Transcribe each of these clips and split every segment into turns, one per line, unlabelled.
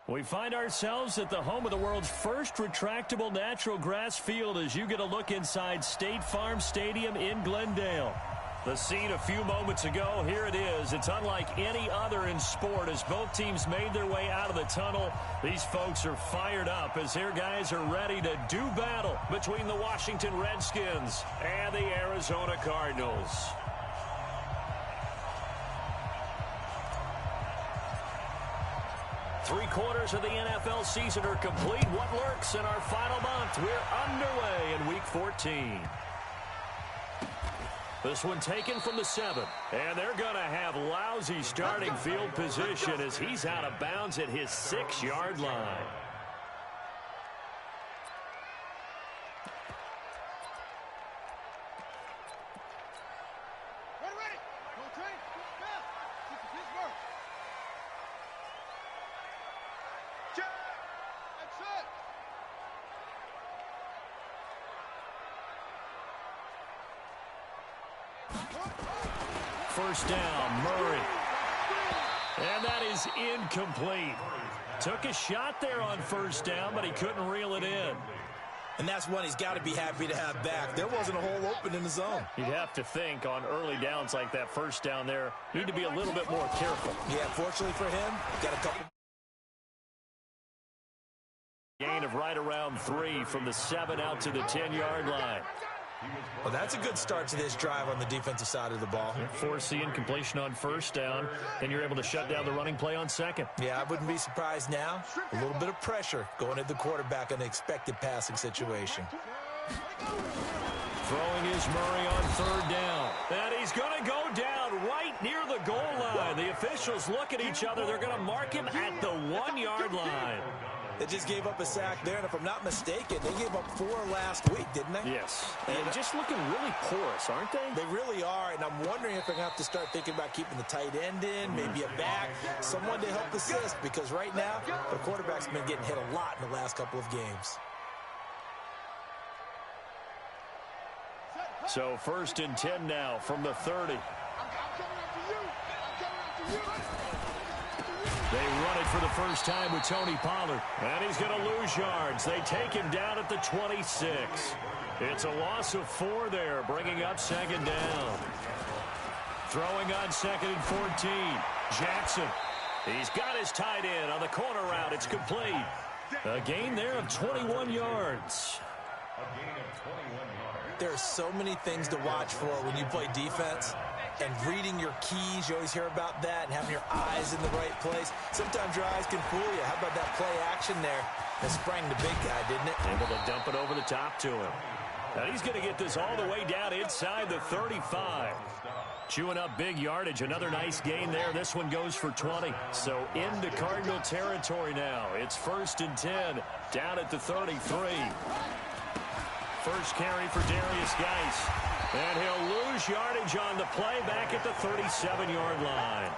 We find ourselves at the home of the world's first retractable natural grass field as you get a look inside State Farm Stadium in Glendale. The scene a few moments ago, here it is. It's unlike any other in sport as both teams made their way out of the tunnel. These folks are fired up as their guys are ready to do battle between the Washington Redskins and the Arizona Cardinals. Three-quarters of the NFL season are complete. What lurks in our final month? We're underway in Week 14. This one taken from the 7. And they're going to have lousy starting field position as he's out of bounds at his 6-yard line. First down, Murray. And that is incomplete. Took a shot there on first down, but he couldn't reel it in.
And that's one he's got to be happy to have back. There wasn't a hole open in the zone.
You'd have to think on early downs like that first down there, need to be a little bit more careful.
Yeah, fortunately for him, got a couple.
Gain of right around 3 from the 7 out to the 10-yard line.
Well, that's a good start to this drive on the defensive side of the ball.
Force the incompletion on first down, and you're able to shut down the running play on second.
Yeah, I wouldn't be surprised now. A little bit of pressure going at the quarterback in the expected passing situation.
Throwing is Murray on third down. And he's going to go down right near the goal line. The officials look at each other. They're going to mark him at the 1-yard line.
They just gave up a sack there, and if I'm not mistaken, they gave up 4 last week, didn't they?
Yes. And just looking really porous, aren't they?
They really are, and I'm wondering if they're going to have to start thinking about keeping the tight end in, maybe a back, someone to help assist, because right now, the quarterback's been getting hit a lot in the last couple of games.
So first and 10 now from the 30. They run it for the first time with Tony Pollard. And he's going to lose yards. They take him down at the 26. It's a loss of 4 there, bringing up second down. Throwing on second and 14. Jackson. He's got his tight end on the corner route. It's complete. A gain there of 21 yards.
There are so many things to watch for when you play defense. And reading your keys, you always hear about that, and having your eyes in the right place. Sometimes your eyes can fool you. How about that play action there? That sprang the big guy, didn't it?
Able to dump it over the top to him. Now he's going to get this all the way down inside the 35. Chewing up big yardage. Another nice gain there. This one goes for 20. So into Cardinal territory now. It's first and 10 down at the 33. First carry for Darius Geis. And he'll lose yardage on the play back at the 37-yard line.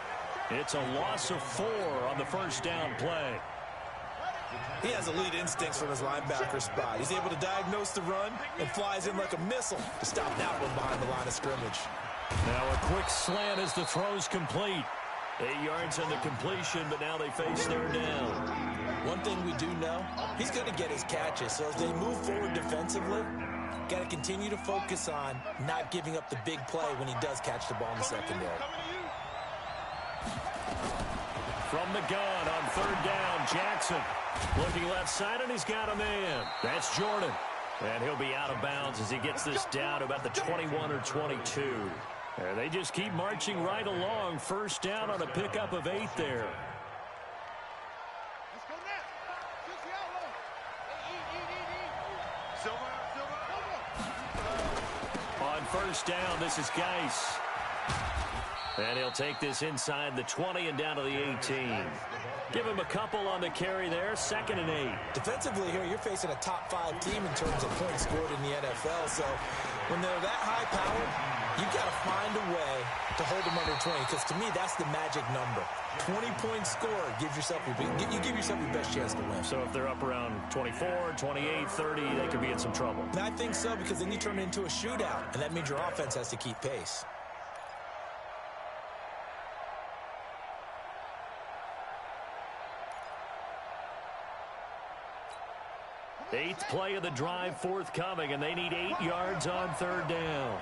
It's a loss of 4 on the first down play.
He has elite instincts from his linebacker spot. He's able to diagnose the run and flies in like a missile to stop that one behind the line of scrimmage.
Now a quick slant as the throw's complete. 8 yards on the completion, but now they face third down.
One thing we do know, he's going to get his catches. So as they move forward defensively, got to continue to focus on not giving up the big play when he does catch the ball in the secondary.
From the gun on third down, Jackson. Looking left side, and he's got a man. That's Jordan. And he'll be out of bounds as he gets this down to about the 21 or 22. And they just keep marching right along. First down on a pickup of 8 there. On first down, this is Geis. And he'll take this inside the 20 and down to the 18. Give him a couple on the carry there. Second and 8.
Defensively here, you're facing a top 5 team in terms of points scored in the NFL. So when they're that high powered, you've got to find a way to hold them under 20. Because to me, that's the magic number. 20 points scored gives yourself you give yourself your best chance to win.
So if they're up around 24, 28, 30, they could be in some trouble.
And I think so, because then you turn it into a shootout. And that means your offense has to keep pace.
Eighth play of the drive forthcoming, and they need 8 yards on third down.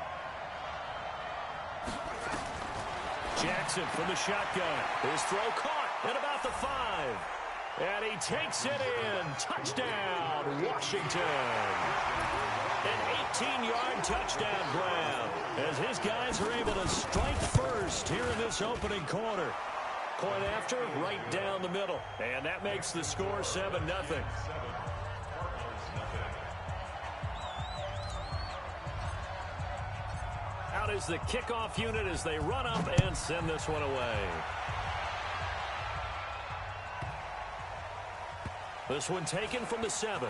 Jackson from the shotgun. His throw caught at about the 5. And he takes it in. Touchdown, Washington. An 18-yard touchdown grab as his guys are able to strike first here in this opening quarter. Point after, right down the middle. And that makes the score 7-0. Out is the kickoff unit as they run up and send this one away. This one taken from the 7.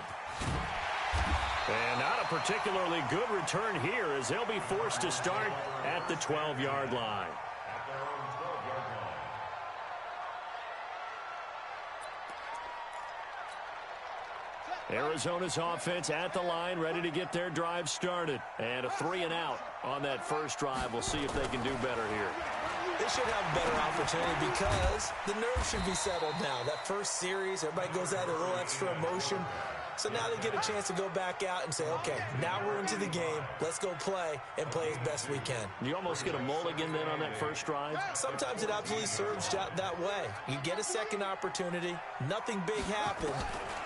And not a particularly good return here as they'll be forced to start at the 12-yard line. Arizona's offense at the line, ready to get their drive started. And a 3-and-out on that first drive. We'll see if they can do better here.
They should have a better opportunity because the nerves should be settled now. That first series, everybody goes out a little extra emotion. So now they get a chance to go back out and say, okay, now we're into the game. Let's go play and play as best we can.
You almost get a mulligan then on that first drive?
Sometimes it absolutely serves that way. You get a second opportunity. Nothing big happened.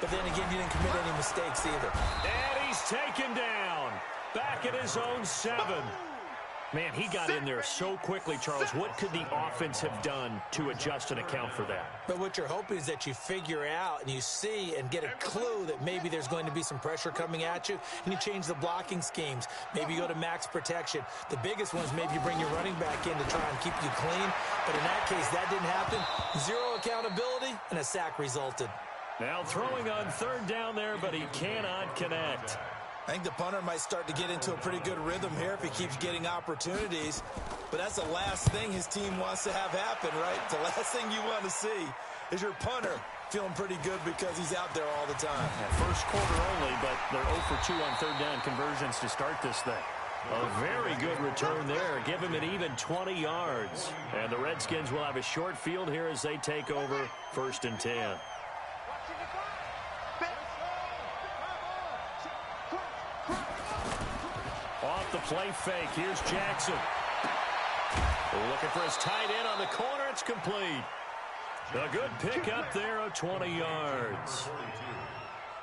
But then again, you didn't commit any mistakes either.
And he's taken down. Back at his own 7. Man, he got in there so quickly, Charles. What could the offense have done to adjust and account for that?
But what you're hoping is that you figure out and you see and get a clue that maybe there's going to be some pressure coming at you, and you change the blocking schemes. Maybe you go to max protection. The biggest one is maybe you bring your running back in to try and keep you clean. But in that case, that didn't happen. 0 accountability, and a sack resulted.
Now throwing on third down there, but he cannot connect.
I think the punter might start to get into a pretty good rhythm here if he keeps getting opportunities. But that's the last thing his team wants to have happen, right? The last thing you want to see is your punter feeling pretty good because he's out there all the time.
Yeah, first quarter only, but they're 0 for 2 on third down conversions to start this thing. A very good return there. Give him an even 20 yards. And the Redskins will have a short field here as they take over 1st and 10. Off the play fake. Here's Jackson. Looking for his tight end on the corner. It's complete. A good pickup there of 20 yards.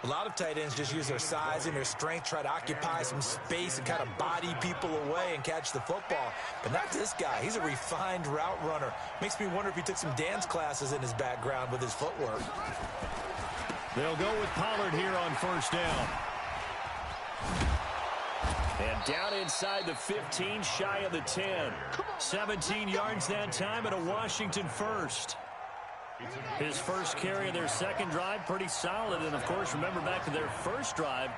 A lot of tight ends just use their size and their strength, try to occupy some space and kind of body people away and catch the football. But not this guy. He's a refined route runner. Makes me wonder if he took some dance classes in his background with his footwork.
They'll go with Pollard here on 1st down. And down inside the 15, shy of the 10. 17 yards that time and a Washington first. His first carry of their second drive, pretty solid. And, of course, remember back to their first drive,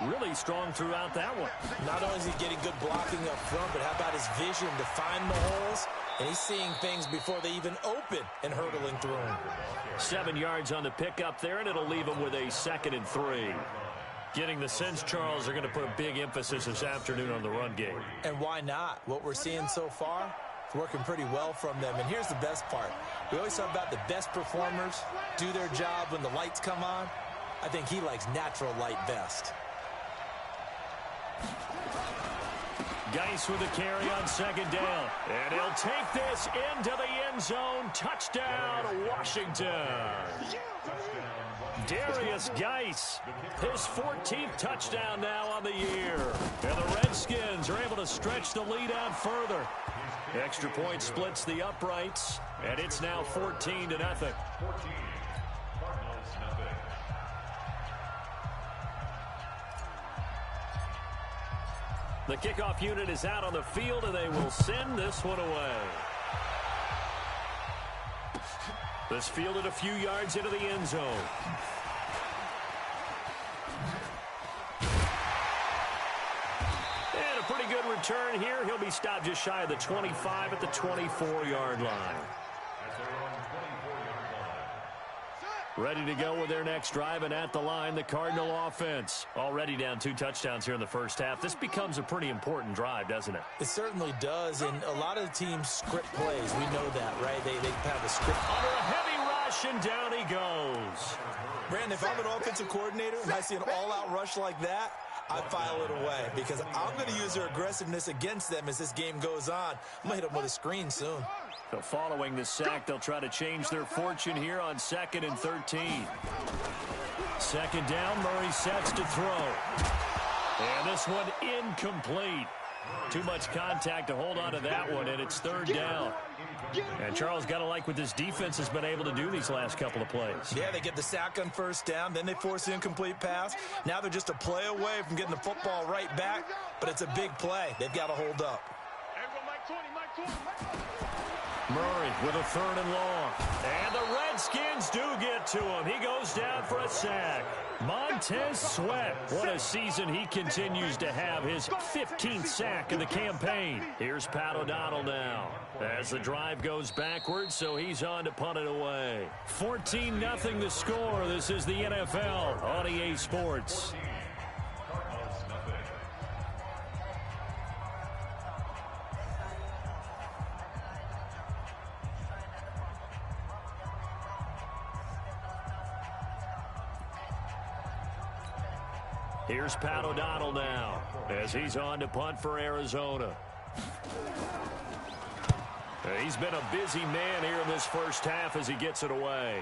really strong throughout that one.
Not only is he getting good blocking up front, but how about his vision to find the holes? And he's seeing things before they even open and hurtling through them.
7 yards on the pickup there, and it'll leave him with a 2nd and 3. Getting the sense, Charles, are going to put a big emphasis this afternoon on the run game.
And why not? What we're seeing so far, it's working pretty well from them. And here's the best part. We always talk about the best performers do their job when the lights come on. I think he likes natural light best.
Geis with a carry on 2nd down. And he'll take this into the end zone. Touchdown, Washington. Darius Geis, his 14th touchdown now on the year. And the Redskins are able to stretch the lead out further. The extra point splits the uprights, and it's now 14-0. The kickoff unit is out on the field, and they will send this one away. This fielded a few yards into the end zone. And a pretty good return here. He'll be stopped just shy of the 25 at the 24-yard line. Ready to go with their next drive, and at the line, the Cardinal offense. Already down 2 touchdowns here in the first half. This becomes a pretty important drive, doesn't it?
It certainly does, and a lot of the teams script plays. We know that, right? They have a script.
Under a heavy rush, rush, and down he goes.
Brandon, if I'm an offensive coordinator and I see an all-out rush like that, I file it away because I'm going to use their aggressiveness against them as this game goes on. I'm going to hit them with a screen soon.
So following the sack, they'll try to change their fortune here on 2nd and 13. Second down, Murray sets to throw. And this one incomplete. Too much contact to hold on to that one, and it's 3rd down. And Charles, got to like what this defense has been able to do these last couple of plays.
Yeah, they get the sack on 1st down, then they force the incomplete pass. Now they're just a play away from getting the football right back, but it's a big play. They've got to hold up.
Murray with a 3rd and long. And the Redskins do get to him. He goes down for a sack. Montez Sweat. What a season he continues to have. His 15th sack of the campaign. Here's Pat O'Donnell now. As the drive goes backwards, so he's on to punt it away. 14-0 the score. This is the NFL on EA Sports. Here's Pat O'Donnell now as he's on to punt for Arizona. He's been a busy man here in this first half as he gets it away.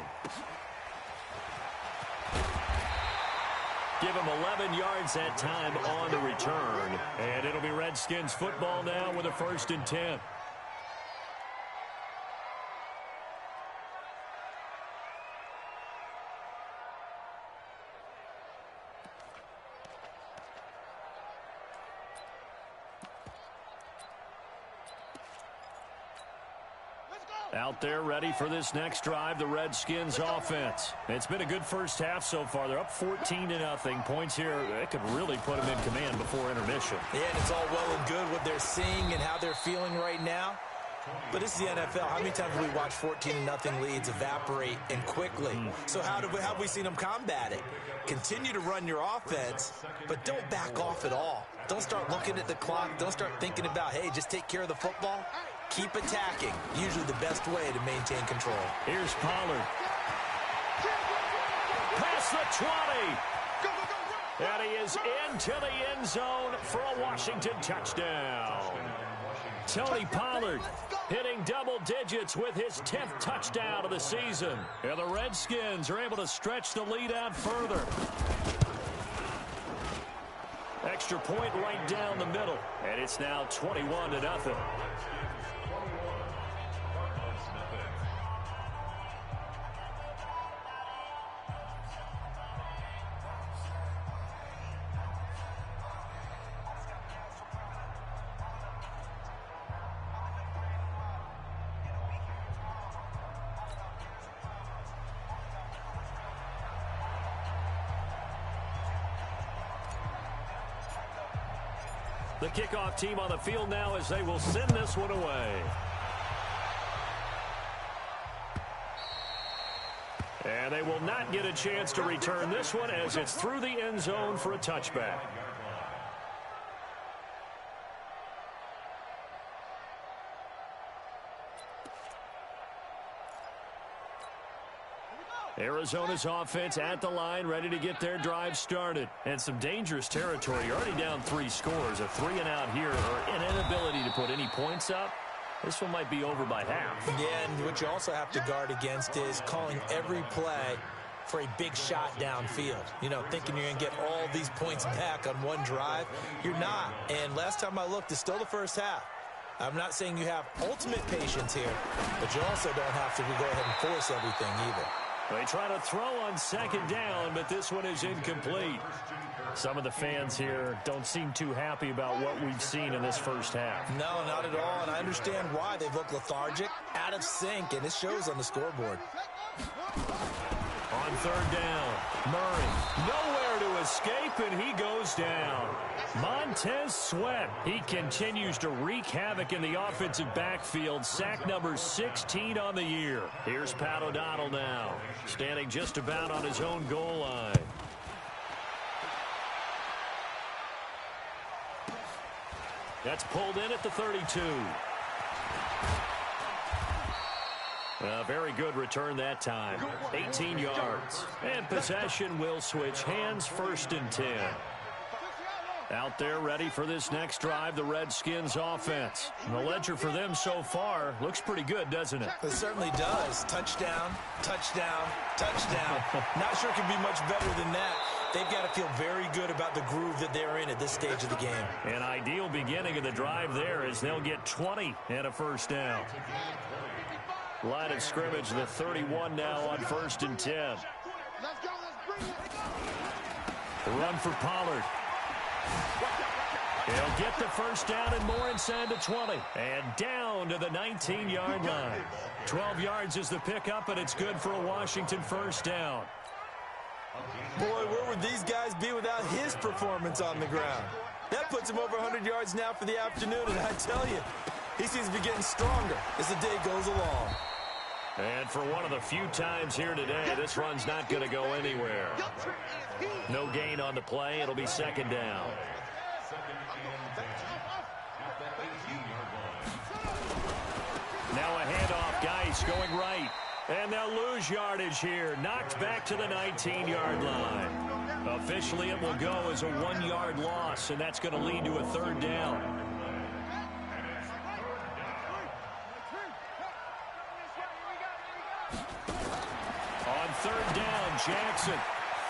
Give him 11 yards that time on the return. And it'll be Redskins football now with a 1st and 10. Out there ready for this next drive, the Redskins offense. It's been a good first half so far. They're up 14-0. Points here, that could really put them in command before intermission.
Yeah, and it's all well and good what they're seeing and how they're feeling right now. But this is the NFL. How many times have we watched 14-0 leads evaporate and quickly? So how have we seen them combat it? Continue to run your offense, but don't back off at all. Don't start looking at the clock. Don't start thinking about, hey, just take care of the football. Keep attacking. Usually the best way to maintain control.
Here's Pollard. Past the 20. And he is into the end zone for a Washington touchdown. Tony Pollard hitting double digits with his 10th touchdown of the season. And the Redskins are able to stretch the lead out further. Extra point right down the middle. And it's now 21-0. The kickoff team on the field now as they will send this one away. And they will not get a chance to return this one as it's through the end zone for a touchback. Arizona's offense at the line, ready to get their drive started. And some dangerous territory. You're already down 3 scores. A 3-and-out here, or an inability to put any points up. This one might be over by half.
Yeah, and what you also have to guard against is calling every play for a big shot downfield. You know, thinking you're going to get all these points back on one drive. You're not. And last time I looked, it's still the first half. I'm not saying you have ultimate patience here, but you also don't have to go ahead and force everything either.
They try to throw on 2nd down, but this one is incomplete. Some of the fans here don't seem too happy about what we've seen in this first half.
No, not at all, and I understand why. They've looked lethargic, out of sync, and it shows on the scoreboard.
On 3rd down, Murray nowhere to escape, and he goes down. Montez Sweat, he continues to wreak havoc in the offensive backfield. Sack number 16 on the year. Here's Pat O'Donnell now, standing just about on his own goal line. That's pulled in at the 32. A very good return that time. 18 yards. And possession will switch hands, 1st and 10. Out there ready for this next drive, the Redskins offense. And the ledger for them so far looks pretty good, doesn't it?
It certainly does. Touchdown, touchdown, touchdown. Not sure it can be much better than that. They've got to feel very good about the groove that they're in at this stage of the game.
An ideal beginning of the drive there as they'll get 20 and a 1st down. Line of scrimmage, the 31 now on 1st and 10.
Let's go, let's bring it.
Run for Pollard. He'll get the 1st down and more inside the 20. And down to the 19-yard line. 12 yards is the pickup, and it's good for a Washington 1st down.
Boy, where would these guys be without his performance on the ground? That puts him over 100 yards now for the afternoon, and I tell you, he seems to be getting stronger as the day goes along.
And for one of the few times here today, this run's not going to go anywhere. No gain on the play. It'll be 2nd down. Now a handoff. Geis going right. And they'll lose yardage here. Knocked back to the 19-yard line. Officially, it will go as a 1-yard loss, and that's going to lead to a 3rd down. On 3rd down, Jackson.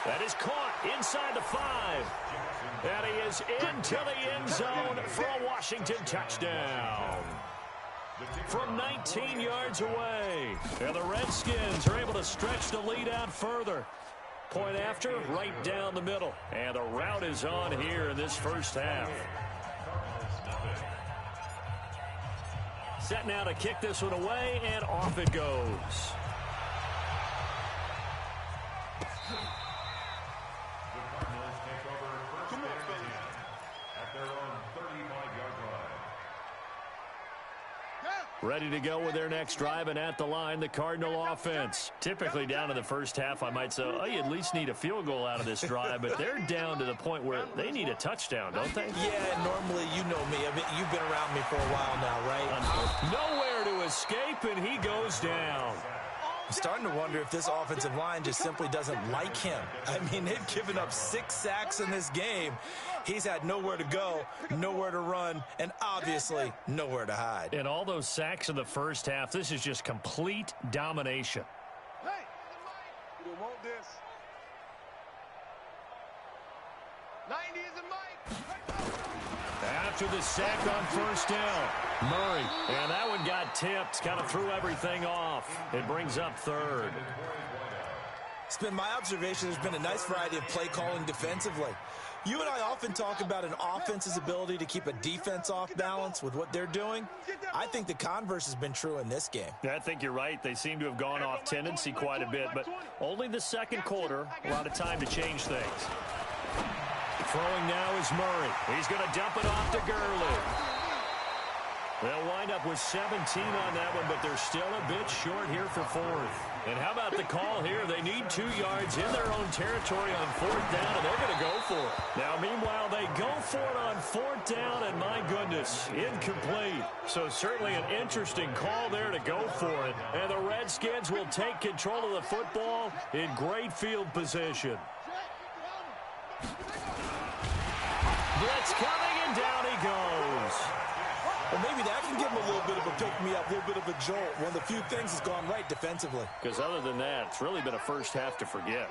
That is caught inside the 5. And he is into the end zone for a Washington touchdown. From 19 yards away. And the Redskins are able to stretch the lead out further. Point after, right down the middle. And the route is on here in this 1st half. Set now to kick this one away, and off it goes. Ready to go with their next drive, and at the line, the Cardinal offense. Typically down in the 1st half, I might say, oh, you at least need a field goal out of this drive, but they're down to the point where they need a touchdown, don't they?
Yeah, normally, you know me. I mean, you've been around me for a while now, right?
Nowhere to escape, and he goes down.
I'm starting to wonder if this offensive line just simply doesn't like him. I mean, they've given up 6 sacks in this game. He's had nowhere to go, nowhere to run, and obviously nowhere to hide.
And all those sacks in the 1st half, this is just complete domination.
Hey, we want this. 90 is a mic.
After the sack on 1st down, Murray. And that one got tipped, kind of threw everything off. It brings up 3rd.
It's been my observation there's been a nice variety of play calling defensively. You and I often talk about an offense's ability to keep a defense off balance with what they're doing. I think the converse has been true in this game.
Yeah, I think you're right. They seem to have gone off tendency quite a bit, but only the 2nd quarter, a lot of time to change things. Throwing now is Murray. He's going to dump it off to Gurley. They'll wind up with 17 on that one, but they're still a bit short here for 4th. And how about the call here? They need 2 yards in their own territory on 4th down, and they're going to go for it. Now, meanwhile, they go for it on 4th down, and my goodness, incomplete. So certainly an interesting call there to go for it. And the Redskins will take control of the football in great field position. Blitz coming, and down he goes.
Well, maybe that can give him a little bit of a pick-me-up, a little bit of a jolt. One of the few things has gone right defensively.
Because other than that, it's really been a 1st half to forget.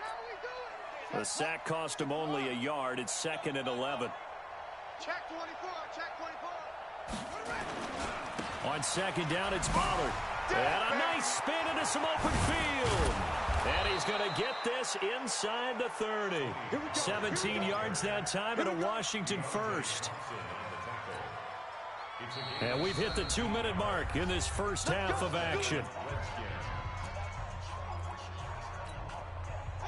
The sack cost him only a yard. It's 2nd and 11.
Check 24, check 24.
On 2nd down, it's Pollard. And a nice spin into some open field. And he's going to get this inside the 30. 17 yards that time, and a Washington 1st. And we've hit the 2-minute mark in this 1st half of action.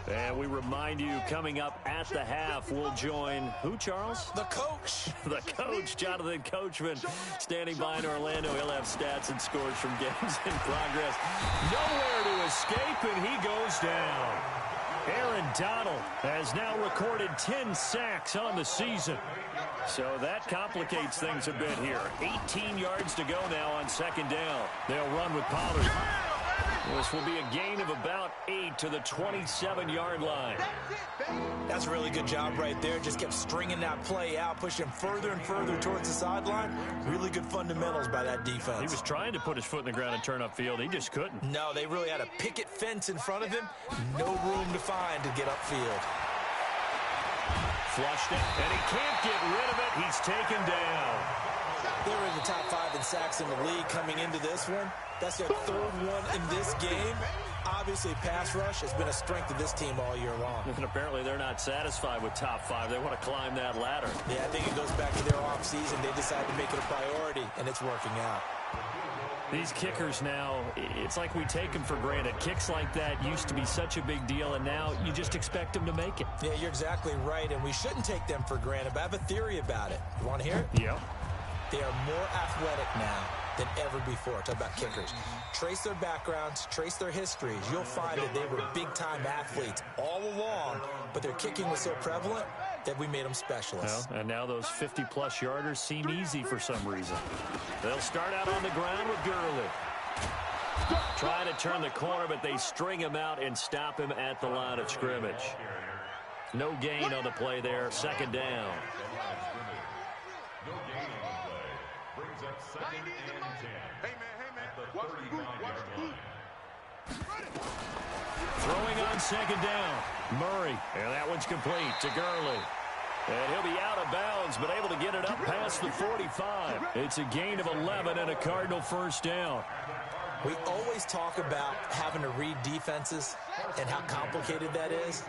And we remind you, coming up at the half, we'll join who, Charles?
The coach.
The coach, Jonathan Coachman, standing by in Orlando. He'll have stats and scores from games in progress. Nowhere to escape, and he goes down. Aaron Donald has now recorded 10 sacks on the season. So that complicates things a bit here. 18 yards to go now on 2nd down. They'll run with Pollard. This will be a gain of about 8 to the 27-yard line.
That's a really good job right there. Just kept stringing that play out, pushing further and further towards the sideline. Really good fundamentals by that defense.
He was trying to put his foot in the ground and turn upfield. He just couldn't.
No, they really had a picket fence in front of him. No room to find to get upfield.
Flushed it, and he can't get rid of it. He's taken down.
They were in the top 5 in sacks in the league coming into this one. That's their 3rd one in this game. Obviously, pass rush has been a strength of this team all year long.
And apparently they're not satisfied with top 5. They want to climb that ladder.
Yeah, I think it goes back to their offseason. They decided to make it a priority, and it's working out.
These kickers now, it's like we take them for granted. Kicks like that used to be such a big deal, and now you just expect them to make it.
Yeah, you're exactly right, and we shouldn't take them for granted, but I have a theory about it. You want to hear it?
Yeah.
They are more athletic now than ever before. Talk about kickers. Trace their backgrounds, trace their histories. You'll find that they were big-time athletes all along, but their kicking was so prevalent that we made them specialists.
Well, and now those 50-plus yarders seem easy for some reason. They'll start out on the ground with Gurley. Try to turn the corner, but they string him out and stop him at the line of scrimmage. No gain on the play there. 2nd down. Throwing on 2nd down. Murray, and that one's complete to Gurley. And he'll be out of bounds, but able to get it up past the 45. It's a gain of 11 and a Cardinal 1st down.
We always talk about having to read defenses and how complicated that is.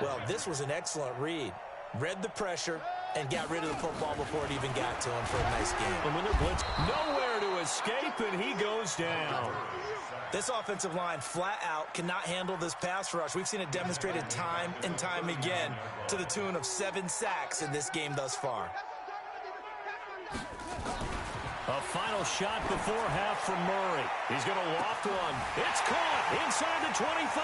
Well, this was an excellent read. Read the pressure and got rid of the football before it even got to him for a nice game.
And when they're blitzed, nowhere to escape, and he goes down.
This offensive line flat out cannot handle this pass rush. We've seen it demonstrated time and time again to the tune of 7 sacks in this game thus far.
A final shot before half from Murray. He's going to loft one. It's caught inside the 25.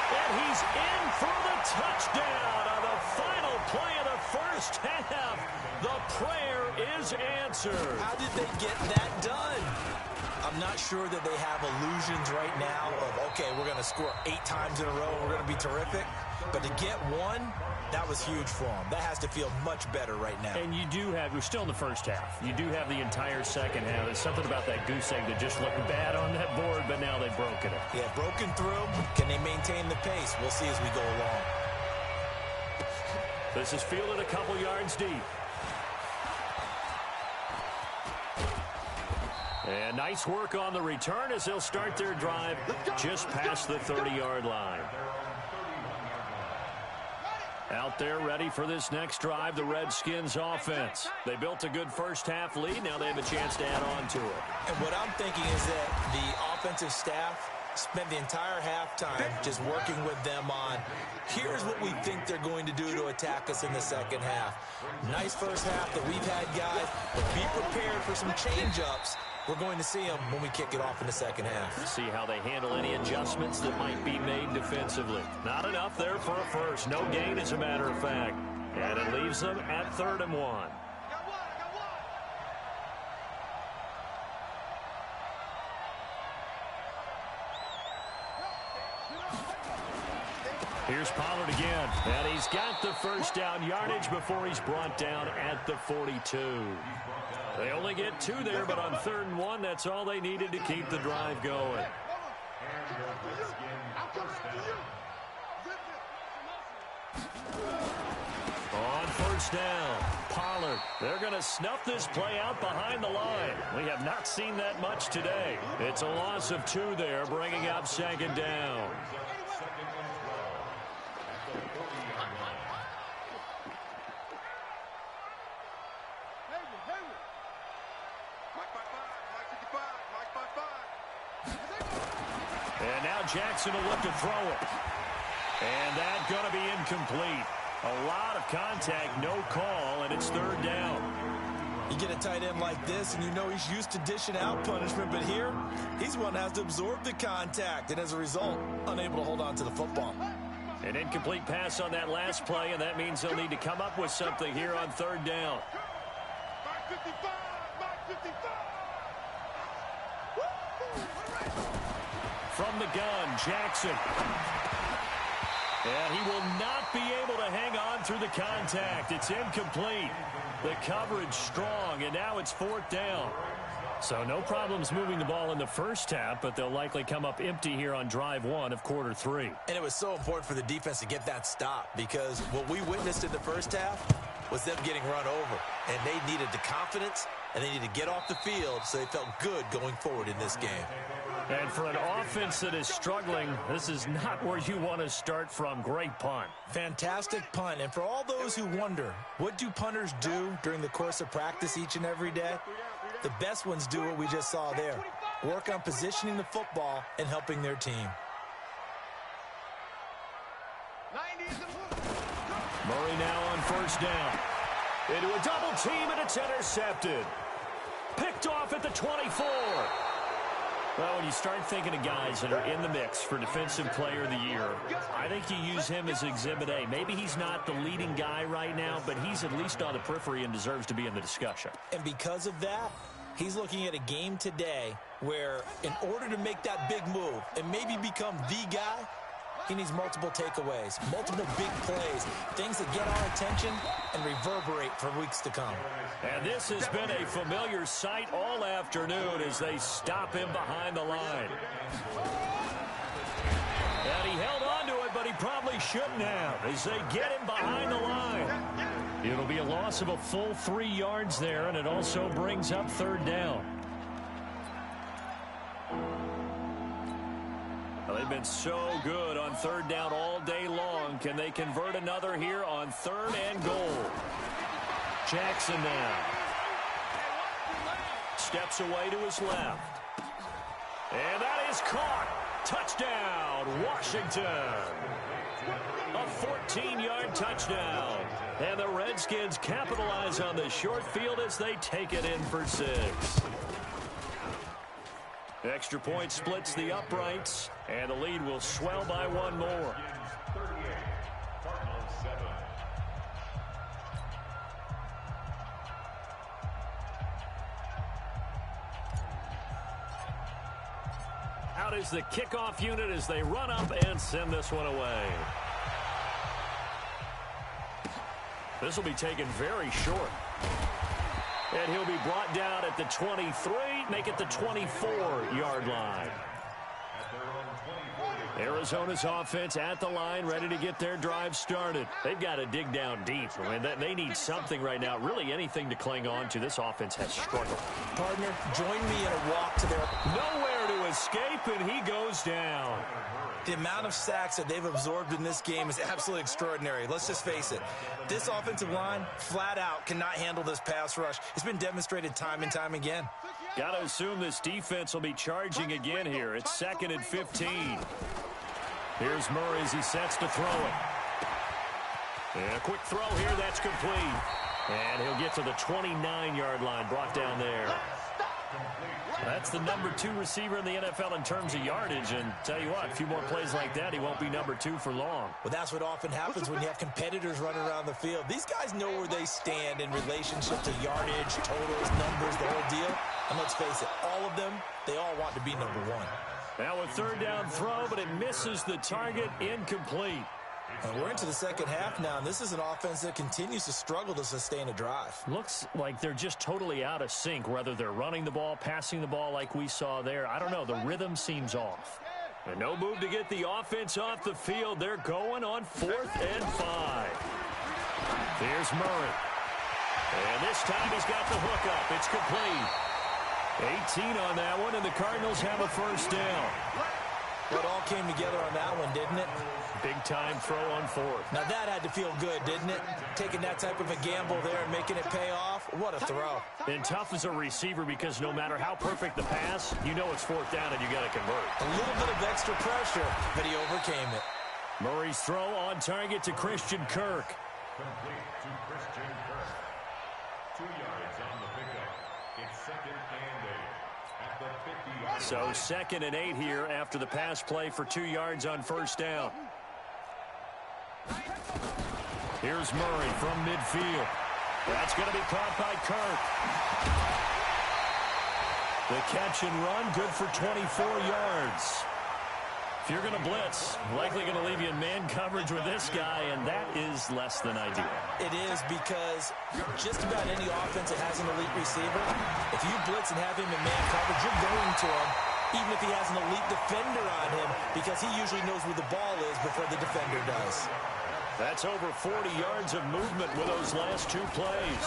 And he's in for the touchdown on the final play of the 1st half. The prayer is answered.
How did they get that done? I'm not sure that they have illusions right now of, okay, we're going to score 8 times in a row and we're going to be terrific. But to get one, that was huge for them. That has to feel much better right now.
And you do have, we're still in the 1st half. You do have the entire 2nd half. There's something about that goose egg that just looked bad on that board, but now they've broken it.
Yeah, broken through. Can they maintain the pace? We'll see as we go along.
This is fielded a couple yards deep. And nice work on the return as they'll start their drive just past the 30-yard line. Out there ready for this next drive, the Redskins offense. They built a good 1st half lead. Now they have a chance to add on to it.
And what I'm thinking is that the offensive staff spent the entire halftime just working with them on, here's what we think they're going to do to attack us in the 2nd half. Nice 1st half that we've had, guys, but be prepared for some change-ups. We're going to see them when we kick it off in the 2nd half.
See how they handle any adjustments that might be made defensively. Not enough there for a first. No gain, as a matter of fact. And it leaves them at 3rd and 1. Here's Pollard again, and he's got the 1st down yardage before he's brought down at the 42. They only get 2 there, but on 3rd and 1, that's all they needed to keep the drive going. On 1st down, Pollard. They're going to snuff this play out behind the line. We have not seen that much today. It's a loss of 2 there, bringing up 2nd down. And now Jackson will look to throw it. And that's going to be incomplete. A lot of contact, no call, and it's 3rd down.
You get a tight end like this, and you know he's used to dishing out punishment, but here, he's the one that has to absorb the contact, and as a result, unable to hold on to the football.
An incomplete pass on that last play, and that means they'll need to come up with something here on 3rd down.
Mark 55! Mark 55!
from the gun, Jackson. And he will not be able to hang on through the contact. It's incomplete. The coverage strong, and now it's 4th down. So no problems moving the ball in the first half, but they'll likely come up empty here on drive 1 of quarter 3.
And it was so important for the defense to get that stop, because what we witnessed in the first half was them getting run over. And they needed the confidence, and they needed to get off the field so they felt good going forward in this game.
And for an offense that is struggling, this is not where you want to start from. Great punt.
Fantastic punt. And for all those who wonder, what do punters do during the course of practice each and every day? The best ones do what we just saw there. Work on positioning the football and helping their team.
Murray now on 1st down. Into a double team, and it's intercepted. Picked off at the 24. Well, when you start thinking of guys that are in the mix for Defensive Player of the Year, I think you use him as Exhibit A. Maybe he's not the leading guy right now, but he's at least on the periphery and deserves to be in the discussion.
And because of that, he's looking at a game today where in order to make that big move and maybe become the guy, he needs multiple takeaways, multiple big plays, things that get our attention and reverberate for weeks to come.
And this has been a familiar sight all afternoon as they stop him behind the line. And he held on to it, but he probably shouldn't have as they get him behind the line. It'll be a loss of a full 3 yards there, and it also brings up 3rd down. Well, they've been so good on 3rd down all day long. Can they convert another here on 3rd and goal? Jackson now. Steps away to his left. And that is caught. Touchdown, Washington. A 14-yard touchdown. And the Redskins capitalize on the short field as they take it in for 6. Extra point splits the uprights, and the lead will swell by 1 more. Out is the kickoff unit as they run up and send this one away. This will be taken very short. And he'll be brought down at the 23, make it the 24-yard line. Arizona's offense at the line, ready to get their drive started. They've got to dig down deep. I mean, they need something right now, really anything to cling on to. This offense has struggled.
Partner, join me in a walk to their...
Nowhere to escape, and he goes down.
The amount of sacks that they've absorbed in this game is absolutely extraordinary. Let's just face it. This offensive line, flat out, cannot handle this pass rush. It's been demonstrated time and time again.
Got to assume this defense will be charging again here. It's 2nd and 15. Here's Murray as he sets to throw it. And a quick throw here, that's complete. And he'll get to the 29-yard line, brought down there. That's the number 2 receiver in the NFL in terms of yardage. And tell you what, a few more plays like that, he won't be number 2 for long.
Well, that's what often happens when you have competitors running around the field. These guys know where they stand in relationship to yardage, totals, numbers, the whole deal. And let's face it, all of them, they all want to be number 1.
Now a 3rd down throw, but it misses the target, incomplete.
And we're into the second half now, and this is an offense that continues to struggle to sustain a drive.
Looks like they're just totally out of sync, whether they're running the ball, passing the ball like we saw there. I don't know. The rhythm seems off. And no move to get the offense off the field. They're going on 4th and 5. Here's Murray. And this time he's got the hook up. It's complete. 18 on that one, and the Cardinals have a 1st down.
It all came together on that one, didn't it?
Big-time throw on 4th.
Now that had to feel good, didn't it? Taking that type of a gamble there and making it pay off. What a throw.
And tough as a receiver because no matter how perfect the pass, you know it's 4th down and you got to convert.
A little bit of extra pressure, but he overcame it.
Murray's throw on target to Christian Kirk.
Complete to Christian Kirk. 2 yards on the pickup. It's 2nd and 8 at the 50-yard line.
So 2nd and 8 here after the pass play for 2 yards on 1st down. Here's Murray from midfield. That's going to be caught by Kirk. The catch and run, good for 24 yards. If you're going to blitz, likely going to leave you in man coverage with this guy, and that is less than ideal.
It is, because just about any offense that has an elite receiver, if you blitz and have him in man coverage, you're going to him, even if he has an elite defender on him, because he usually knows where the ball is before the defender does.
That's over 40 yards of movement with those last two plays.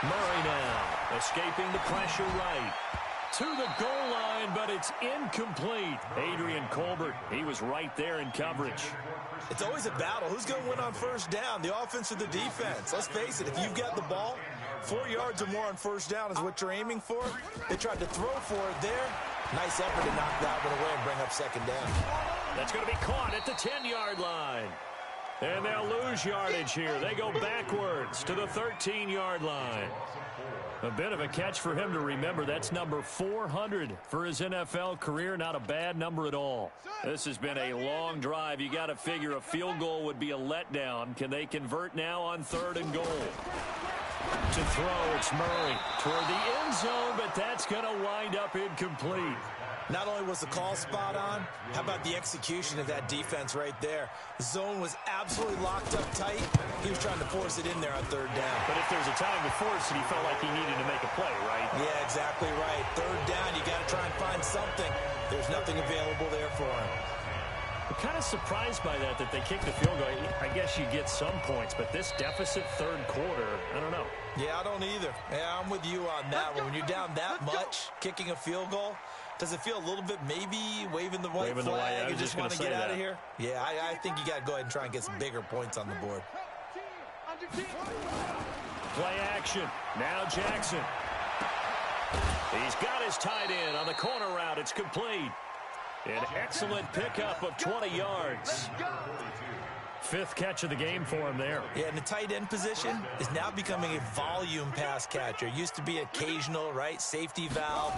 Murray now, escaping the pressure right. To the goal line, but it's incomplete. Adrian Colbert, he was right there in coverage.
It's always a battle. Who's going to win on first down, the offense or the defense? Let's face it, if you've got the ball, 4 yards or more on first down is what you're aiming for. They tried to throw for it there. Nice effort to knock that one away and bring up second down.
That's going to be caught at the 10-yard line. And they'll lose yardage here. They go backwards to the 13-yard line. A bit of a catch for him to remember. That's number 400 for his NFL career. Not a bad number at all. This has been a long drive. You got to figure a field goal would be a letdown. Can they convert now on 3rd and goal? To throw, it's Murray toward the end zone, but that's going to wind up incomplete.
Not only was the call spot on, how about the execution of that defense right there? The zone was absolutely locked up tight. He was trying to force it in there on 3rd down.
But if there's a time to force it, he felt like he needed to make a play, right?
Yeah, exactly right. 3rd down, you got to try and find something. There's nothing available there for him.
I'm kind of surprised by that they kicked the field goal. I guess you get some points, but this deficit 3rd quarter, I don't know.
Yeah, I don't either. Yeah, I'm with you on that one. When you're down that much, kicking a field goal, does it feel a little bit maybe waving the white flag and just want to get out of here? Yeah, I think you got to go ahead and try and get some bigger points on the board.
Play action. Now Jackson. He's got his tight end on the corner route. It's complete. An excellent pickup of 20 yards. 5th catch of the game for him there.
Yeah, and the tight end position is now becoming a volume pass catcher. Used to be occasional, right? Safety valve.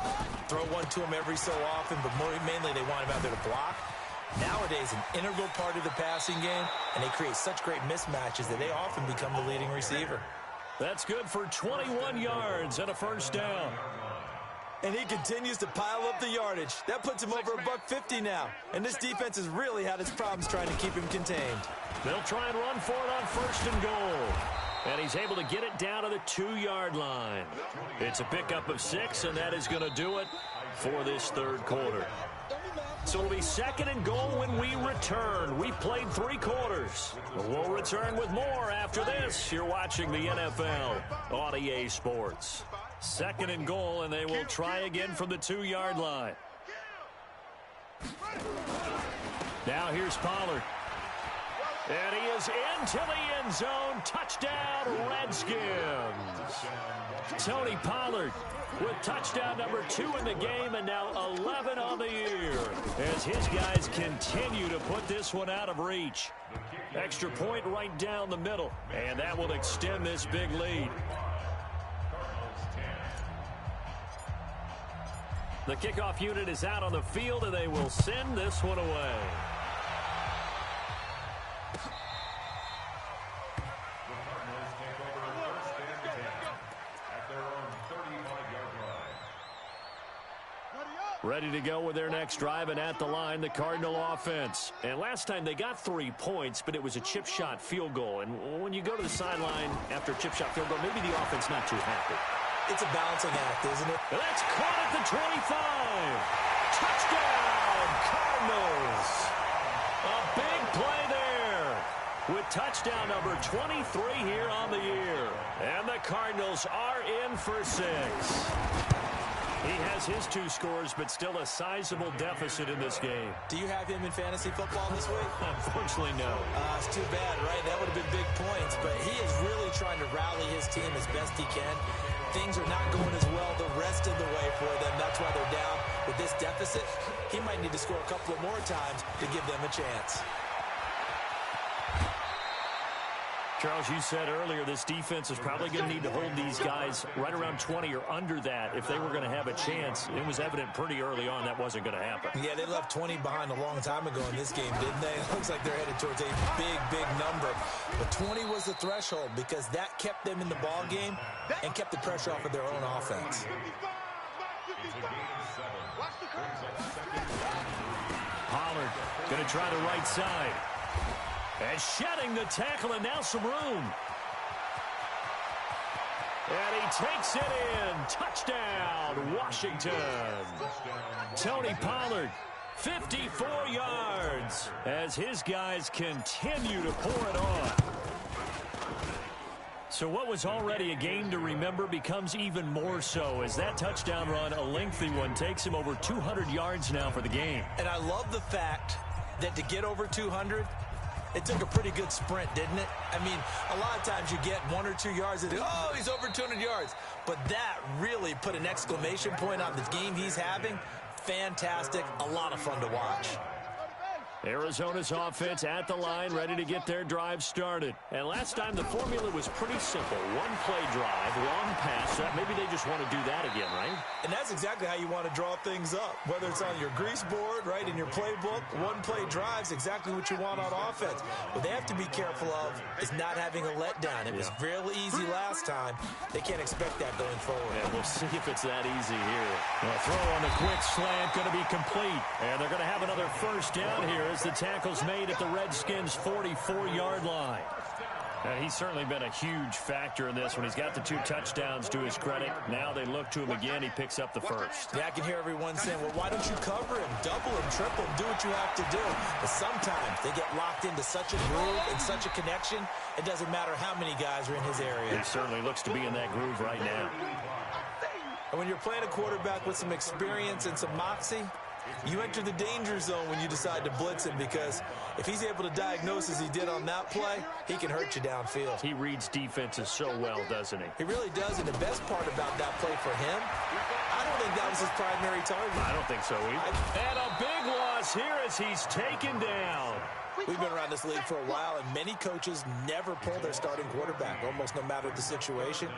Throw one to him every so often, but mainly they want him out there to block. Nowadays, an integral part of the passing game, and they create such great mismatches that they often become the leading receiver.
That's good for 21 yards and a 1st down.
And he continues to pile up the yardage. That puts him over $150 now. And this defense has really had its problems trying to keep him contained.
They'll try and run for it on 1st and goal. And he's able to get it down to the 2-yard line. It's a pickup of 6, and that is going to do it for this 3rd quarter. So it'll be 2nd and goal when we return. We played 3 quarters. We'll return with more after this. You're watching the NFL on EA Sports. 2nd and goal, and they will try again from the 2-yard line. Now here's Pollard. And he is into the end zone. Touchdown, Redskins. Tony Pollard with touchdown number 2 in the game, and now 11 on the year as his guys continue to put this one out of reach. Extra point right down the middle, and that will extend this big lead. The kickoff unit is out on the field, and they will send this one away. Ready to go with their next drive, and at the line, the Cardinal offense. And last time they got 3 points, but it was a chip shot field goal. And when you go to the sideline after a chip shot field goal, maybe the offense not too happy.
It's a balancing act, isn't it?
And that's caught at the 25. Touchdown, Cardinals. A big play there with touchdown number 23 here on the year. And the Cardinals are in for 6. He has his 2 scores, but still a sizable deficit in this game.
Do you have him in fantasy football this week?
Unfortunately, no.
It's too bad, right? That would have been big points, but he is really trying to rally his team as best he can. Things are not going as well the rest of the way for them. That's why they're down. With this deficit, he might need to score a couple of more times to give them a chance.
Charles, you said earlier this defense is probably going to need to hold these guys right around 20 or under that if they were going to have a chance. It was evident pretty early on that wasn't going to happen.
Yeah, they left 20 behind a long time ago in this game, didn't they? It looks like they're headed towards a big, big number. But 20 was the threshold because that kept them in the ball game and kept the pressure off of their own offense.
Pollard going to try the right side. And shedding the tackle, and now some room. And he takes it in. Touchdown, Washington. Tony Pollard, 54 yards as his guys continue to pour it on. So what was already a game to remember becomes even more so as that touchdown run, a lengthy one, takes him over 200 yards now for the game.
And I love the fact that to get over 200, it took a pretty good sprint, didn't it? I mean, a lot of times you get 1 or 2 yards and, oh, he's over 200 yards. But that really put an exclamation point on the game he's having. Fantastic. A lot of fun to watch.
Arizona's offense at the line, ready to get their drive started. And last time the formula was pretty simple. One play drive, long pass. Maybe they just want to do that again, right?
And that's exactly how you want to draw things up. Whether it's on your grease board, right, in your playbook, one play drive's exactly what you want on offense. What they have to be careful of is not having a letdown. It was real easy last time. They can't expect that going forward.
And we'll see if it's that easy here. The throw on the quick slant going to be complete. And they're going to have another first down here as the tackle's made at the Redskins' 44-yard line. He's certainly been a huge factor in this when he's got the 2 touchdowns to his credit. Now they look to him again. He picks up the first.
Yeah, I can hear everyone saying, well, why don't you cover him, double him, triple him, do what you have to do. But sometimes they get locked into such a groove and such a connection, it doesn't matter how many guys are in his area.
He certainly looks to be in that groove right now.
And when you're playing a quarterback with some experience and some moxie, you enter the danger zone when you decide to blitz him, because if he's able to diagnose as he did on that play, he can hurt you downfield.
He reads defenses so well, doesn't he?
He really does, and the best part about that play for him, I don't think that was his primary target.
I don't think so either. And a big loss here as he's taken down.
We've been around this league for a while, and many coaches never pull their starting quarterback, almost no matter the situation.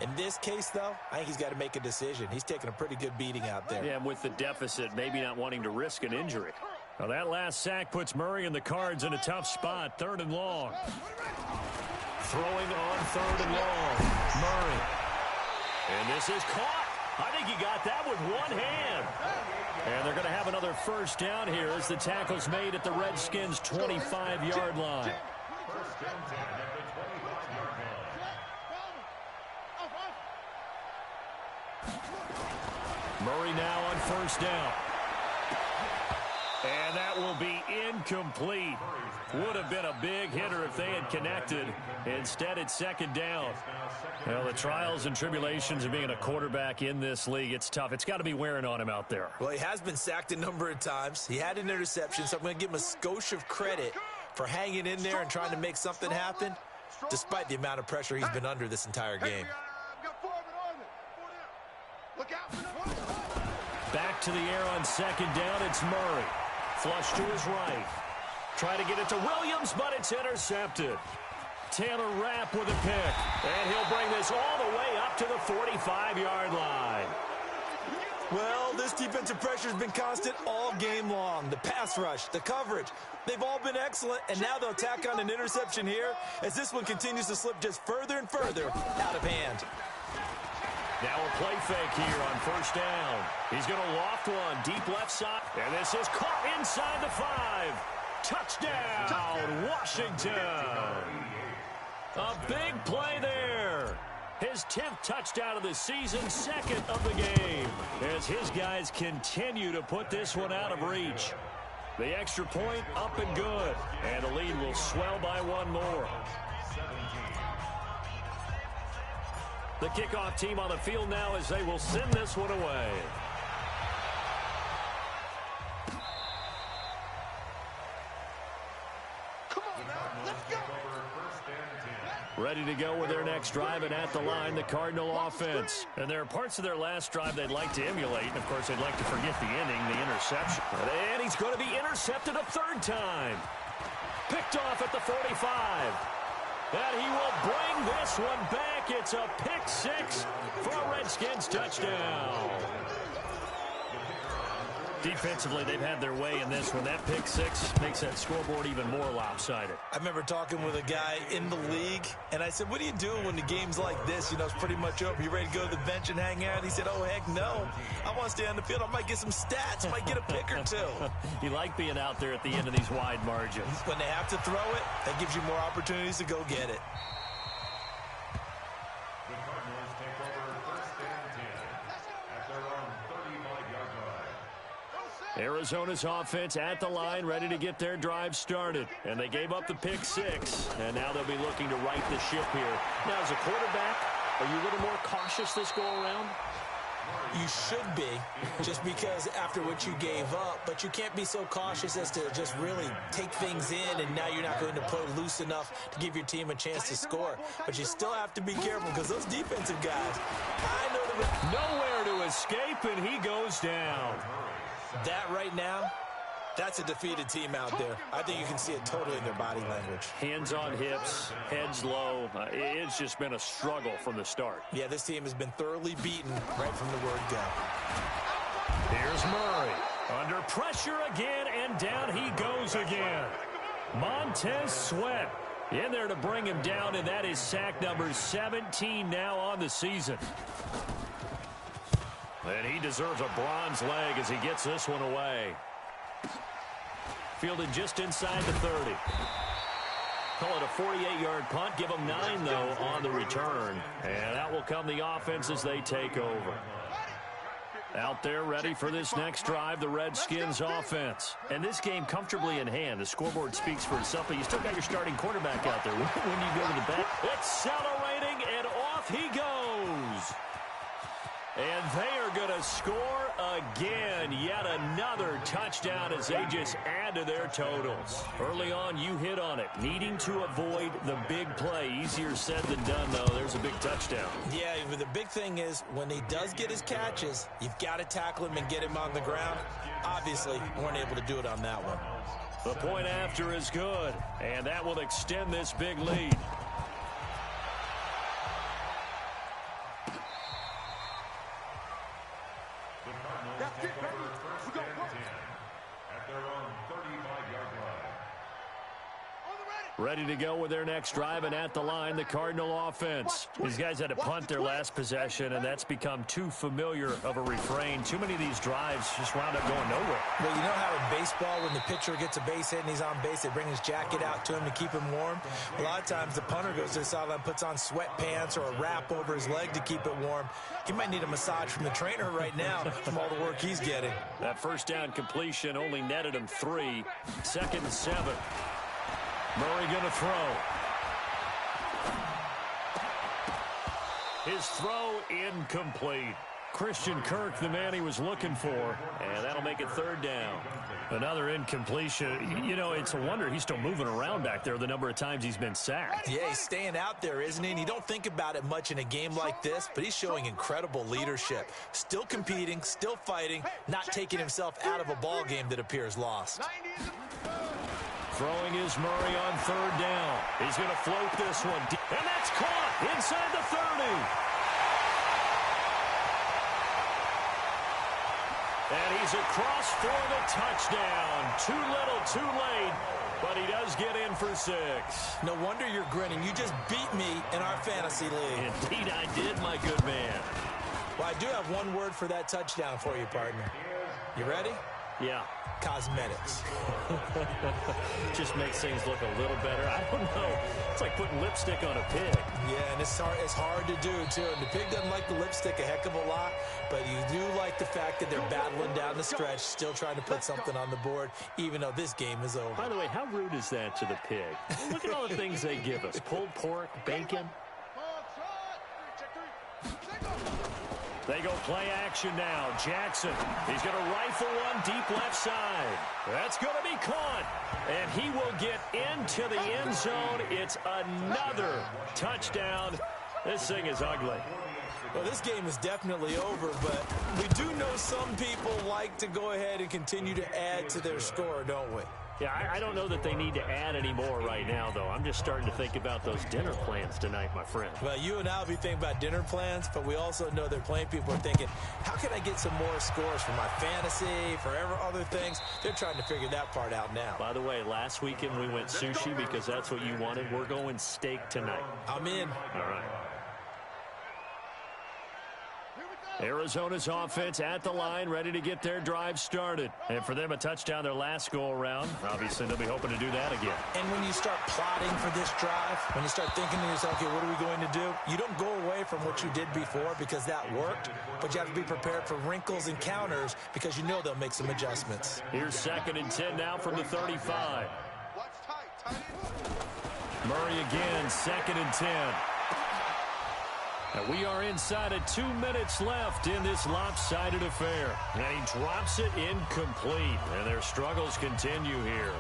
In this case, though, I think he's got to make a decision. He's taking a pretty good beating out there.
Yeah, with the deficit, maybe not wanting to risk an injury. Now, that last sack puts Murray and the Cards in a tough spot, 3rd and long. Throwing on 3rd and long. Murray. And this is caught. I think he got that with one hand. And they're going to have another first down here as the tackle's made at the Redskins' 25-yard line. Murray now on first down. And that will be incomplete. Would have been a big hitter if they had connected. Instead, it's 2nd down. Well, the trials and tribulations of being a quarterback in this league, it's tough. It's got to be wearing on him out there.
Well, he has been sacked a number of times. He had an interception, so I'm going to give him a skosh of credit for hanging in there and trying to make something happen, despite the amount of pressure he's been under this entire game.
Back to the air on 2nd down, it's Murray. Flush to his right. Try to get it to Williams, but it's intercepted. Taylor Rapp with a pick. And he'll bring this all the way up to the 45-yard line.
Well, this defensive pressure has been constant all game long. The pass rush, the coverage, they've all been excellent, and now they'll tack on an interception here as this one continues to slip just further and further out of hand.
Now a play fake here on first down. He's going to loft one deep left side. And this is caught inside the 5. Touchdown, Washington. A big play there. His 10th touchdown of the season, 2nd of the game, as his guys continue to put this one out of reach. The extra point up and good, and the lead will swell by 1 more. The kickoff team on the field now as they will send this one away. Ready to go with their next drive, and at the line, the Cardinal offense. And there are parts of their last drive they'd like to emulate, and, of course, they'd like to forget the inning, the interception. And he's going to be intercepted a 3rd time. Picked off at the 45. And he will bring this one back. It's a pick 6 for a Redskins touchdown. Defensively, they've had their way in this one. That pick six makes that scoreboard even more lopsided.
I remember talking with a guy in the league, and I said, what are you doing when the game's like this? You know, it's pretty much over. You ready to go to the bench and hang out? He said, oh, heck no. I want to stay on the field. I might get some stats. I might get a pick or two.
You like being out there at the end of these wide margins.
When they have to throw it, that gives you more opportunities to go get it.
Arizona's offense at the line, ready to get their drive started. And they gave up the pick six, and now they'll be looking to right the ship here. Now, as a quarterback, are you a little more cautious this go-around?
You should be, just because after what you gave up, but you can't be so cautious as to just really take things in, and now you're not going to play loose enough to give your team a chance to score. But you still have to be careful because those defensive guys, I know
nowhere to escape, and he goes down.
That right now, that's a defeated team out there. I think you can see it totally in their body language.
Hands on hips, heads low. It's just been a struggle from the start.
Yeah, this team has been thoroughly beaten right from the word go.
Here's Murray. Under pressure again, and down he goes again. Montez Sweat in there to bring him down, and that is sack number 17 now on the season. And he deserves a bronze leg as he gets this one away. Fielded just inside the 30. Call it a 48-yard punt. Give them 9, though, on the return. And that will come the offense as they take over. Out there ready for this next drive, the Redskins offense. And this game comfortably in hand. The scoreboard speaks for itself, but you still got your starting quarterback out there. When you go to the bench, accelerating, and off he goes. And they are going to score again. Yet another touchdown as they just add to their totals. Early on, you hit on it. Needing to avoid the big play. Easier said than done, though. There's a big touchdown.
Yeah, but the big thing is when he does get his catches, you've got to tackle him and get him on the ground. Obviously, weren't able to do it on that one.
The point after is good, and that will extend this big lead. Ready to go with their next drive, and at the line, the Cardinal offense. These guys had to punt their last possession, and that's become too familiar of a refrain. Too many of these drives just wound up going nowhere.
Well, you know how in baseball, when the pitcher gets a base hit and he's on base, they bring his jacket out to him to keep him warm? A lot of times, the punter goes to the sideline, puts on sweatpants or a wrap over his leg to keep it warm. He might need a massage from the trainer right now from all the work he's getting.
That first down completion only netted him 3. 2nd and 7. Murray going to throw. His throw incomplete. Christian Kirk, the man he was looking for, and that'll make it 3rd down. Another incompletion. You know, it's a wonder he's still moving around back there the number of times he's been sacked.
Yeah, he's staying out there, isn't he? And you don't think about it much in a game like this, but he's showing incredible leadership. Still competing, still fighting, not taking himself out of a ball game that appears lost.
Throwing is Murray on 3rd down. He's going to float this one. And that's caught inside the 30. And he's across for the touchdown. Too little, too late. But he does get in for 6.
No wonder you're grinning. You just beat me in our fantasy league.
Indeed I did, my good man.
Well, I do have one word for that touchdown for you, partner. You ready?
Yeah.
Cosmetics.
Just makes things look a little better. I don't know. It's like putting lipstick on a pig.
Yeah, and it's hard to do, too. And the pig doesn't like the lipstick a heck of a lot, but you do like the fact that they're battling down the stretch, still trying to put something on the board, even though this game is over.
By the way, how rude is that to the pig? Look at all the things they give us. Pulled pork, bacon. They go play action now. Jackson, he's going to rifle one deep left side. That's going to be caught. And he will get into the end zone. It's another touchdown. This thing is ugly.
Well, this game is definitely over, but we do know some people like to go ahead and continue to add to their score, don't we?
Yeah, I don't know that they need to add any more right now, though. I'm just starting to think about those dinner plans tonight, my friend.
Well, you and I will be thinking about dinner plans, but we also know their playing people are thinking, how can I get some more scores for my fantasy, for other things? They're trying to figure that part out now.
By the way, last weekend we went sushi because that's what you wanted. We're going steak tonight.
I'm in.
All right. Arizona's offense at the line, ready to get their drive started. And for them, a touchdown their last go-around. Obviously, they'll be hoping to do that again.
And when you start plotting for this drive, when you start thinking to yourself, okay, what are we going to do? You don't go away from what you did before because that worked, but you have to be prepared for wrinkles and counters because you know they'll make some adjustments.
Here's 2nd and 10 now from the 35. Murray again, 2nd and 10. And we are inside of 2 minutes left in this lopsided affair. And he drops it incomplete. And their struggles continue here.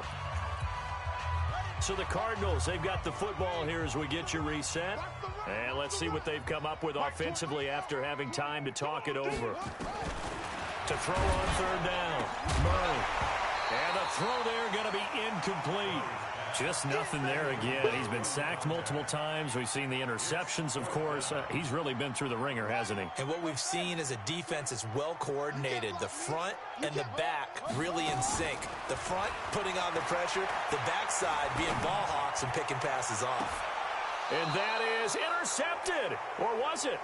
So the Cardinals, they've got the football here as we get you reset. And let's see what they've come up with offensively after having time to talk it over. To throw on 3rd down, Murray. And the throw there going to be incomplete. Just nothing there again. He's been sacked multiple times. We've seen the interceptions, of course. He's really been through the ringer, hasn't he?
And what we've seen is a defense that's well coordinated. The front and the back really in sync. The front putting on the pressure, the backside being ball hawks and picking passes off.
And that is intercepted. Or was it?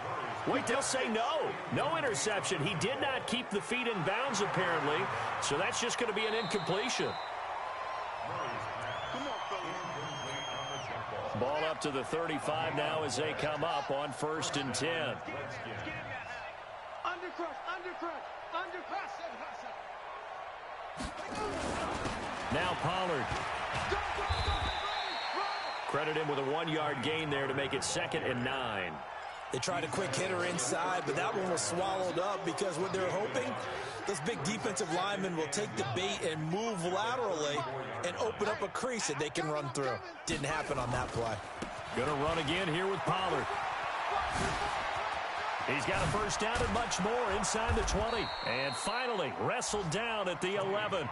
Wait, they'll say no. No interception. He did not keep the feet in bounds, apparently. So that's just going to be an incompletion. Ball up to the 35 now as they come up on 1st and 10. Now Pollard. Credit him with a 1-yard gain there to make it 2nd and 9.
They tried a quick hitter inside, but that one was swallowed up because what they're hoping, those big defensive linemen will take the bait and move laterally and open up a crease that they can run through. Didn't happen on that play.
Gonna run again here with Pollard. He's got a 1st down and much more inside the 20. And finally wrestled down at the 11.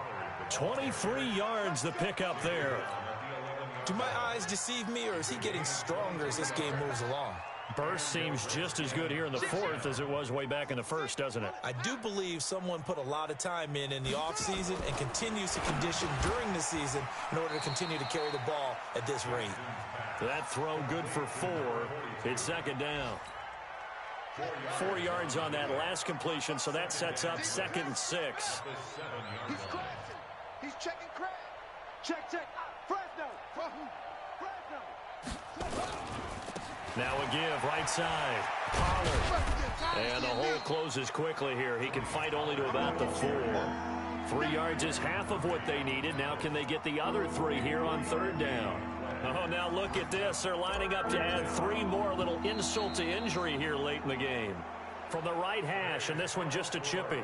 23 yards the pickup there.
Do my eyes deceive me, or is he getting stronger as this game moves along?
Burst seems just as good here in the 4th as it was way back in the 1st, doesn't it?
I do believe someone put a lot of time in the offseason and continues to condition during the season in order to continue to carry the ball at this rate.
That throw good for 4. It's 2nd down. 4 yards on that last completion, so that sets up 2nd and 6.
He's crashing. He's checking crash. Check. Fresno.
Now a give, right side. Pollard. And the hole closes quickly here. He can fight only to about the 4. 3 yards is half of what they needed. Now can they get the other 3 here on 3rd down? Oh, now look at this. They're lining up to add 3 more. A little insult to injury here late in the game. From the right hash, and this one just a chippy.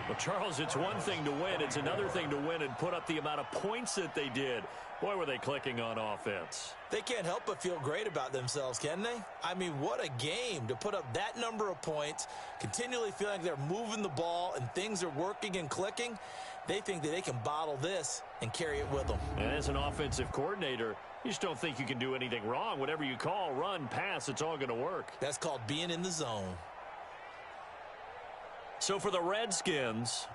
Well, Charles, it's one thing to win. It's another thing to win and put up the amount of points that they did. Boy, were they clicking on offense.
They can't help but feel great about themselves, can they? I mean, what a game to put up that number of points, continually feeling like they're moving the ball and things are working and clicking. They think that they can bottle this and carry it with them.
And as an offensive coordinator, you just don't think you can do anything wrong. Whatever you call, run, pass, it's all going to work.
That's called being in the zone.
So for the Redskins,